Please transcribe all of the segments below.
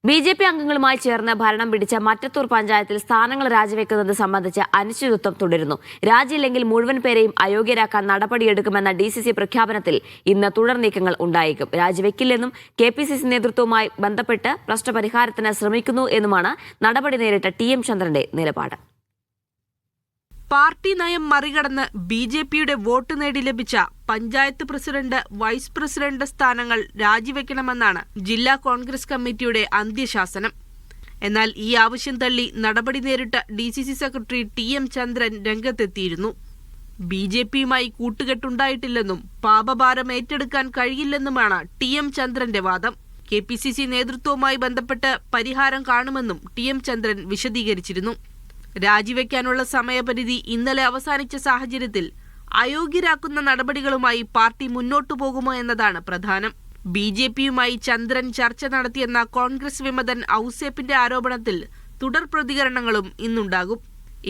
BJP അംഗങ്ങളുമായി ചേർന്ന് ഭരണം പിടിച്ച മറ്റത്തൂർ പഞ്ചായത്തിൽ സ്ഥാനങ്ങൾ രാജിവെക്കുന്നത് സംബന്ധിച്ച് അനിശ്ചിതത്വം തുടരുന്നു. രാജിയില്ലെങ്കിൽ മുഴുവൻ പേരെയും അയോഗ്യരാക്കാൻ നടപടിയെടുക്കുമെന്ന DCC പ്രഖ്യാപനത്തിൽ ഇന്ന് തുടർ നീക്കങ്ങൾ ഉണ്ടായേക്കും. രാജിവെക്കില്ലെന്നും KPCC നേതൃത്വവുമായി ബന്ധപ്പെട്ട് പ്രശ്നപരിഹാരത്തിന് ശ്രമിക്കുന്നു എന്നുമാണ് നടപടി നേരിട്ട TM ചന്ദ്രന്റെ നിലപാട്. പാർട്ടി നയം മറികടന്ന് BJPയുടെ വോട്ട് നേടി ലഭിച്ച പഞ്ചായത്ത് പ്രസിഡന്റ്, വൈസ് പ്രസിഡന്റ് സ്ഥാനങ്ങൾ രാജിവെക്കണമെന്നാണ് ജില്ലാ കോൺഗ്രസ് കമ്മിറ്റിയുടെ അന്ത്യശാസനം. എന്നാൽ ഈ ആവശ്യം തള്ളി നടപടി നേരിട്ട DCC സെക്രട്ടറി TM ചന്ദ്രൻ രംഗത്തെത്തിയിരുന്നു. BJPയുമായി കൂട്ടുകെട്ടുണ്ടായിട്ടില്ലെന്നും പാപഭാരം ഏറ്റെടുക്കാൻ കഴിയില്ലെന്നുമാണ് TM ചന്ദ്രന്റെ വാദം. KPCC നേതൃത്വവുമായി ബന്ധപ്പെട്ട് പരിഹാരം കാണുമെന്നും TM ചന്ദ്രൻ വിശദീകരിച്ചിരുന്നു. രാജിവെക്കാനുള്ള സമയപരിധി ഇന്നലെ അവസാനിച്ച സാഹചര്യത്തിൽ അയോഗ്യരാക്കുന്ന നടപടികളുമായി പാർട്ടി മുന്നോട്ടു പോകുമോ എന്നതാണ് പ്രധാനം. BJPയുമായി ചന്ദ്രൻ ചർച്ച നടത്തിയെന്ന കോൺഗ്രസ് വിമതൻ ഔസേപ്പിന്റെ ആരോപണത്തിൽ തുടർ പ്രതികരണങ്ങളും ഇന്നുണ്ടാകും.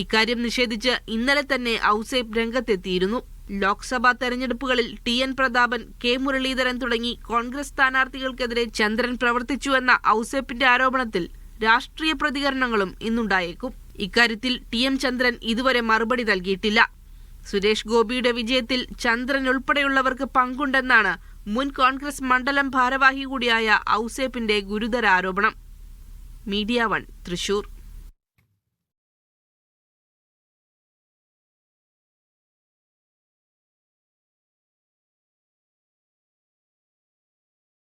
ഇക്കാര്യം നിഷേധിച്ച് ഇന്നലെ തന്നെ ഔസേപ്പ് രംഗത്തെത്തിയിരുന്നു. ലോക്സഭാ തെരഞ്ഞെടുപ്പുകളിൽ TN പ്രതാപൻ, K മുരളീധരൻ തുടങ്ങി കോൺഗ്രസ് സ്ഥാനാർത്ഥികൾക്കെതിരെ ചന്ദ്രൻ പ്രവർത്തിച്ചുവെന്ന ഔസേപ്പിന്റെ ആരോപണത്തിൽ രാഷ്ട്രീയ പ്രതികരണങ്ങളും ഇന്നുണ്ടായേക്കും. ഇക്കാര്യത്തിൽ TM ചന്ദ്രൻ ഇതുവരെ മറുപടി നൽകിയിട്ടില്ല. സുരേഷ് ഗോപിയുടെ വിജയത്തിൽ ചന്ദ്രൻ ഉൾപ്പെടെയുള്ളവർക്ക് പങ്കുണ്ടെന്നാണ് മുൻ കോൺഗ്രസ് മണ്ഡലം ഭാരവാഹി കൂടിയായ ഔസേപ്പിന്റെ ഗുരുതര ആരോപണം. മീഡിയ 1 തൃശൂർ.